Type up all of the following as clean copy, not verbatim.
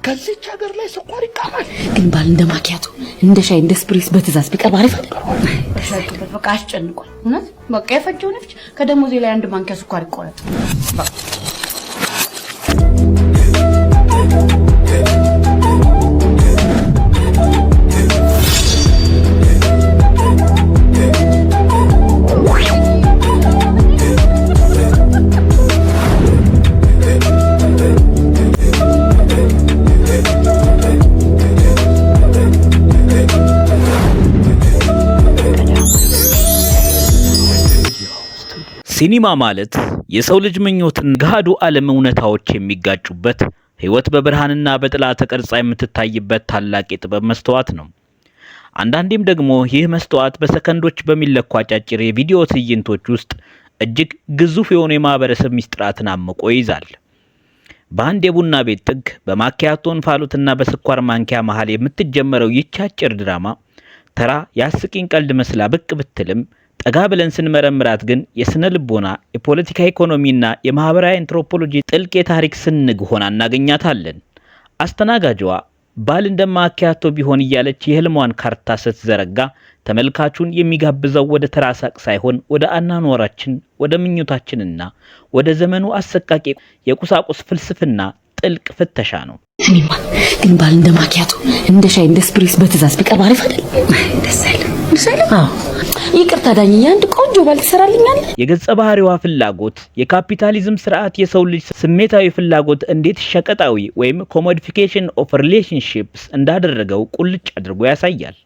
ከዚህች ሀገር ላይ ስኳር ይቃማል። ግን ባል እንደማኪያቶ እንደ ሻይ እንደ ስፕሪስ በትዛዝ ቢቀርብ አሪፍ አይደል? ተሸጥበት በቃ አስጨንቋል። እውነት በቃ የፈጀው ነፍስ ከደሞዜ ላይ አንድ ማንኪያ ስኳር ይቆረጥ። ሲኒማ ማለት የሰው ልጅ ምኞትን ገሃዱ ዓለም እውነታዎች የሚጋጩበት ህይወት በብርሃንና በጥላ ተቀርጻ የምትታይበት ታላቅ የጥበብ መስተዋት ነው። አንዳንዴም ደግሞ ይህ መስተዋት በሰከንዶች በሚለኩ አጫጭር የቪዲዮ ትዕይንቶች ውስጥ እጅግ ግዙፍ የሆኑ የማህበረሰብ ሚስጥራትን አምቆ ይይዛል። በአንድ የቡና ቤት ጥግ በማኪያቶ እንፋሎትና በስኳር ማንኪያ መሃል የምትጀመረው ይህች አጭር ድራማ ተራ የአስቂኝ ቀልድ መስላ ብቅ ብትልም ጠጋ ብለን ስንመረምራት ግን የስነ ልቦና፣ የፖለቲካ ኢኮኖሚና የማህበራዊ አንትሮፖሎጂ ጥልቅ የታሪክ ስንግ ሆና እናገኛታለን። አስተናጋጇ ባል እንደማኪያቶ ቢሆን እያለች የህልሟን ካርታ ስትዘረጋ ተመልካቹን የሚጋብዘው ወደ ተራ ሳቅ ሳይሆን ወደ አናኗራችን፣ ወደ ምኞታችንና ወደ ዘመኑ አሰቃቂ የቁሳቁስ ፍልስፍና ጥልቅ ፍተሻ ነው። እኔማ ግን ባል እንደማኪያቶ እንደ ሻይ እንደ ስፕሪስ በትዛዝ ቢቀርብ አሪፍ አይደል? ደስ አይልም? አዎ ይቅርታ ዳኝኛ፣ አንድ ቆንጆ ባል ትሰራልኛለህ? የገጸ ባህሪዋ ፍላጎት የካፒታሊዝም ስርዓት የሰው ልጅ ስሜታዊ ፍላጎት እንዴት ሸቀጣዊ ወይም ኮሞዲፊኬሽን ኦፍ ሪሌሽንሺፕስ እንዳደረገው ቁልጭ አድርጎ ያሳያል።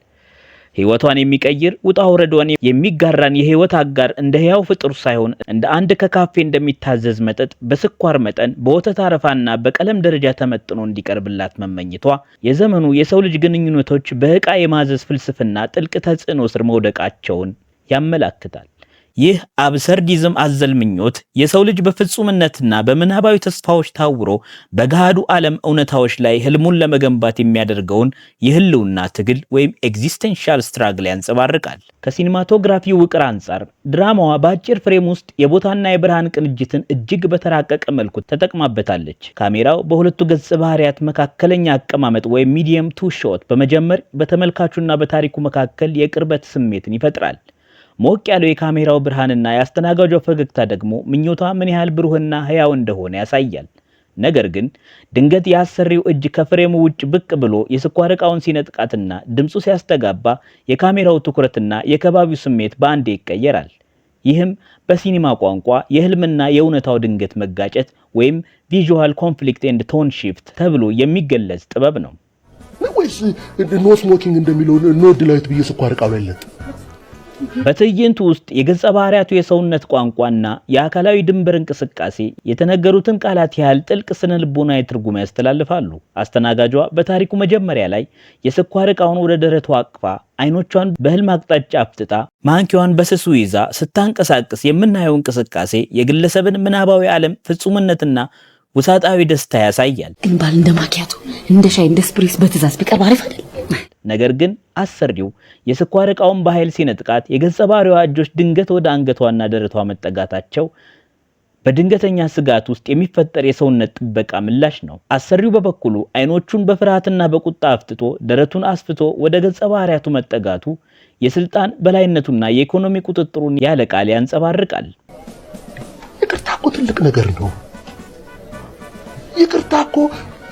ህይወቷን የሚቀይር ውጣ ውረዷን የሚጋራን የህይወት አጋር እንደ ህያው ፍጡር ሳይሆን እንደ አንድ ከካፌ እንደሚታዘዝ መጠጥ በስኳር መጠን በወተት አረፋና በቀለም ደረጃ ተመጥኖ እንዲቀርብላት መመኝቷ የዘመኑ የሰው ልጅ ግንኙነቶች በዕቃ የማዘዝ ፍልስፍና ጥልቅ ተጽዕኖ ስር መውደቃቸውን ያመለክታል። ይህ አብሰርዲዝም አዘል ምኞት የሰው ልጅ በፍጹምነትና በምናባዊ ተስፋዎች ታውሮ በገሃዱ ዓለም እውነታዎች ላይ ህልሙን ለመገንባት የሚያደርገውን የህልውና ትግል ወይም ኤግዚስተንሻል ስትራግል ያንጸባርቃል። ከሲኒማቶግራፊ ውቅር አንጻር ድራማዋ በአጭር ፍሬም ውስጥ የቦታና የብርሃን ቅንጅትን እጅግ በተራቀቀ መልኩ ተጠቅማበታለች። ካሜራው በሁለቱ ገጸ ባህሪያት መካከለኛ አቀማመጥ ወይም ሚዲየም ቱ ሾት በመጀመር በተመልካቹና በታሪኩ መካከል የቅርበት ስሜትን ይፈጥራል። ሞቅ ያለው የካሜራው ብርሃንና ያስተናጋጇ ፈገግታ ደግሞ ምኞቷ ምን ያህል ብሩህና ህያው እንደሆነ ያሳያል። ነገር ግን ድንገት ያሰሪው እጅ ከፍሬሙ ውጭ ብቅ ብሎ የስኳር ዕቃውን ሲነጥቃትና ድምጹ ሲያስተጋባ የካሜራው ትኩረትና የከባቢው ስሜት በአንዴ ይቀየራል። ይህም በሲኒማ ቋንቋ የህልምና የእውነታው ድንገት መጋጨት ወይም ቪዥዋል ኮንፍሊክት ኤንድ ቶን ሺፍት ተብሎ የሚገለጽ ጥበብ ነው። ወይስ ኖ ስሞኪንግ እንደሚለው ኖ ዲላይት ብዬ ስኳር ዕቃው ያለጥ በትዕይንቱ ውስጥ የገጸ ባህሪያቱ የሰውነት ቋንቋና የአካላዊ ድንበር እንቅስቃሴ የተነገሩትን ቃላት ያህል ጥልቅ ስነ ልቦናዊ ትርጉም ያስተላልፋሉ። አስተናጋጇ በታሪኩ መጀመሪያ ላይ የስኳር ዕቃውን ወደ ደረቷ አቅፋ አይኖቿን በህልም አቅጣጫ አፍጥጣ ማንኪያዋን በስሱ ይዛ ስታንቀሳቅስ የምናየው እንቅስቃሴ የግለሰብን ምናባዊ ዓለም ፍጹምነትና ውሳጣዊ ደስታ ያሳያል። ግን ባል እንደማኪያቶ እንደ ሻይ እንደ ስፕሪስ በትዛዝ ቢቀርብ አሪፍ አይደል? ነገር ግን አሰሪው የስኳር ዕቃውን በኃይል ሲነጥቃት የገጸ ባህሪዋ እጆች ድንገት ወደ አንገቷና ደረቷ መጠጋታቸው በድንገተኛ ስጋት ውስጥ የሚፈጠር የሰውነት ጥበቃ ምላሽ ነው። አሰሪው በበኩሉ አይኖቹን በፍርሃትና በቁጣ አፍጥጦ ደረቱን አስፍቶ ወደ ገጸ ባህሪያቱ መጠጋቱ የስልጣን በላይነቱና የኢኮኖሚ ቁጥጥሩን ያለ ቃል ያንጸባርቃል። ይቅርታ እኮ ትልቅ ነገር ነው። ይቅርታ እኮ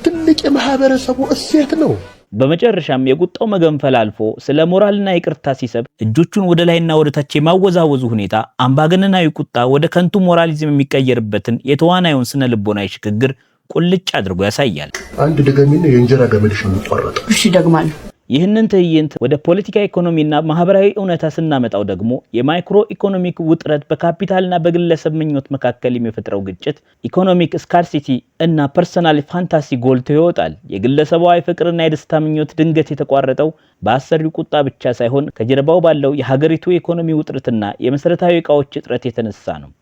ትልቅ የማህበረሰቡ እሴት ነው። በመጨረሻም የቁጣው መገንፈል አልፎ ስለ ሞራልና ይቅርታ ሲሰብ እጆቹን ወደ ላይና ወደ ታች የማወዛወዙ ሁኔታ አምባገነናዊ ቁጣ ወደ ከንቱ ሞራሊዝም የሚቀየርበትን የተዋናዩን ስነ ልቦናዊ ሽግግር ቁልጭ አድርጎ ያሳያል። አንድ ደገሚና የእንጀራ ገመድሽ የሚቋረጥ እሺ ደግማለሁ። ይህንን ትዕይንት ወደ ፖለቲካ ኢኮኖሚና ማህበራዊ እውነታ ስናመጣው ደግሞ የማይክሮ ኢኮኖሚክ ውጥረት በካፒታልና በግለሰብ ምኞት መካከል የሚፈጥረው ግጭት፣ ኢኮኖሚክ ስካርሲቲ እና ፐርሰናል ፋንታሲ ጎልቶ ይወጣል። የግለሰባዊ ፍቅርና የደስታ ምኞት ድንገት የተቋረጠው በአሰሪው ቁጣ ብቻ ሳይሆን ከጀርባው ባለው የሀገሪቱ ኢኮኖሚ ውጥረትና የመሰረታዊ ዕቃዎች እጥረት የተነሳ ነው።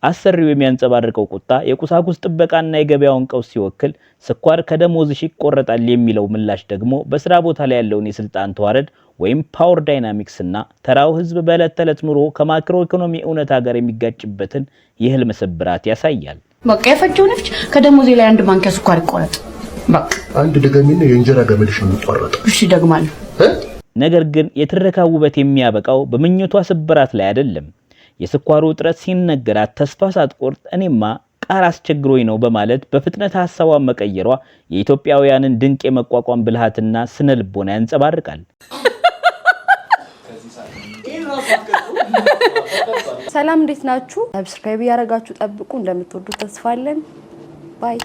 አሰሪው የሚያንጸባርቀው ቁጣ የቁሳቁስ ጥበቃና የገበያውን ቀውስ ሲወክል፣ ስኳር ከደሞዝሽ ይቆረጣል የሚለው ምላሽ ደግሞ በስራ ቦታ ላይ ያለውን የስልጣን ተዋረድ ወይም ፓወር ዳይናሚክስ እና ተራው ህዝብ በዕለት ተዕለት ኑሮ ከማክሮ ኢኮኖሚ እውነታ ጋር የሚጋጭበትን የህልም ስብራት ያሳያል። በቃ የፈጀው ነፍስ ከደሞዜ ላይ አንድ ማንኪያ ስኳር ይቆረጥ። በቃ አንድ ደገሚና የእንጀራ ገመድሽ የሚቋረጠው። እሺ ደግማለሁ። ነገር ግን የትረካው ውበት የሚያበቃው በምኞቷ ስብራት ላይ አይደለም። የስኳሩ እጥረት ሲነገራት ተስፋ ሳትቆርጥ እኔማ ቃር አስቸግሮኝ ነው በማለት በፍጥነት ሐሳቧን መቀየሯ የኢትዮጵያውያንን ድንቅ የመቋቋም ብልሃትና ስነ ልቦና ያንጸባርቃል። ሰላም እንዴት ናችሁ? ሰብስክራይብ ያደረጋችሁ ጠብቁ። እንደምትወዱት ተስፋ አለን። ባይ።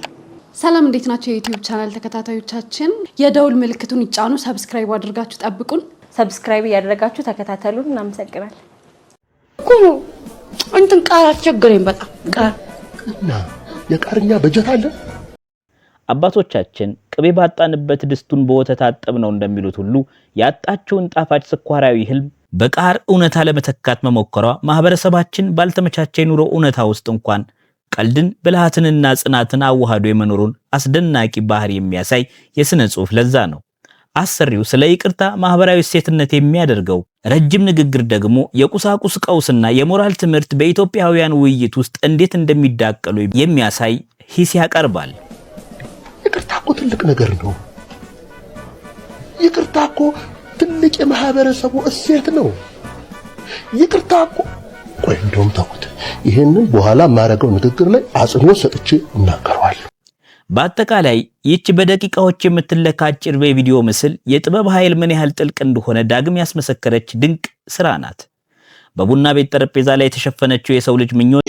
ሰላም እንዴት ናችሁ? የዩቲዩብ ቻናል ተከታታዮቻችን የደውል ምልክቱን ይጫኑ፣ ሰብስክራይብ አድርጋችሁ ጠብቁን። ሰብስክራይብ ያደረጋችሁ ተከታተሉን። እናመሰግናለን። ኩሩ እንትን ቃር አስቸግረኝ በጣም ቃር እና የቃርኛ በጀት አለ። አባቶቻችን ቅቤ ባጣንበት ድስቱን በወተት አጠብነው እንደሚሉት ሁሉ ያጣችውን ጣፋጭ ስኳራዊ ህልም በቃር እውነታ ለመተካት መሞከሯ ማህበረሰባችን ባልተመቻቸ ኑሮ እውነታ ውስጥ እንኳን ቀልድን ብልሃትንና ጽናትን አዋሃዶ የመኖሩን አስደናቂ ባህሪ የሚያሳይ የሥነ ጽሑፍ ለዛ ነው። አሰሪው ስለ ይቅርታ ማህበራዊ ሴትነት የሚያደርገው ረጅም ንግግር ደግሞ የቁሳቁስ ቀውስና የሞራል ትምህርት በኢትዮጵያውያን ውይይት ውስጥ እንዴት እንደሚዳቀሉ የሚያሳይ ሂስ ያቀርባል። ይቅርታ እኮ ትልቅ ነገር ነው። ይቅርታ እኮ ትልቅ የማህበረሰቡ እሴት ነው። ይቅርታ እኮ ቆይ እንደውም ተውት። ይሄንን በኋላ ማረገው ንግግር ላይ አጽንኦት ሰጥቼ እናገረዋለሁ። በአጠቃላይ ይህች በደቂቃዎች የምትለካ አጭር በቪዲዮ ምስል የጥበብ ኃይል ምን ያህል ጥልቅ እንደሆነ ዳግም ያስመሰከረች ድንቅ ስራ ናት። በቡና ቤት ጠረጴዛ ላይ የተሸፈነችው የሰው ልጅ ምኞት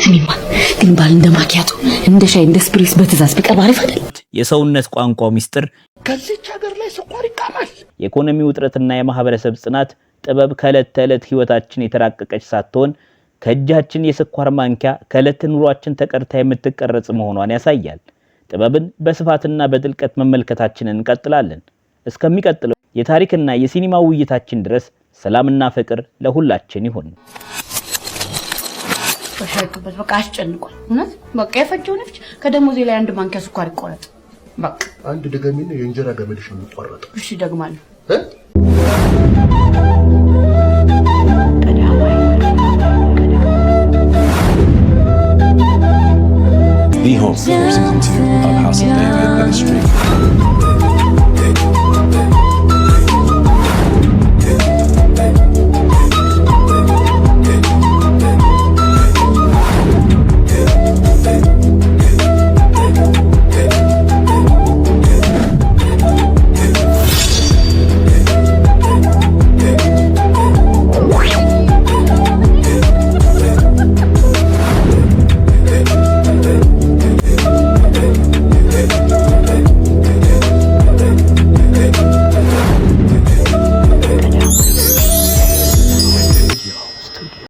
ግን ባል እንደማኪያቱ እንደ ሻይ እንደ ስፕሪስ በትእዛዝ ቢቀርብ አሪፍ አይደል? የሰውነት ቋንቋው ሚስጥር ከዚህች ሀገር ላይ ስኳር ይቃማል። የኢኮኖሚ ውጥረትና የማህበረሰብ ጽናት ጥበብ ከዕለት ተዕለት ህይወታችን የተራቀቀች ሳትሆን ከእጃችን የስኳር ማንኪያ ከዕለት ኑሯችን ተቀርታ የምትቀረጽ መሆኗን ያሳያል። ጥበብን በስፋትና በጥልቀት መመልከታችንን እንቀጥላለን። እስከሚቀጥለው የታሪክና የሲኒማ ውይይታችን ድረስ ሰላምና ፍቅር ለሁላችን ይሁን። ተሻክበት በቃ አስጨንቋል። እውነት በቃ የፈጀው ነፍስ ከደሞዜ ላይ አንድ ማንኪያ ስኳር ይቆረጥ። በቃ አንድ ደገሚና የእንጀራ ገመድሽ የሚቋረጠው። እሺ ደግማለሁ። The Home for Season 2 of House of David Ministry.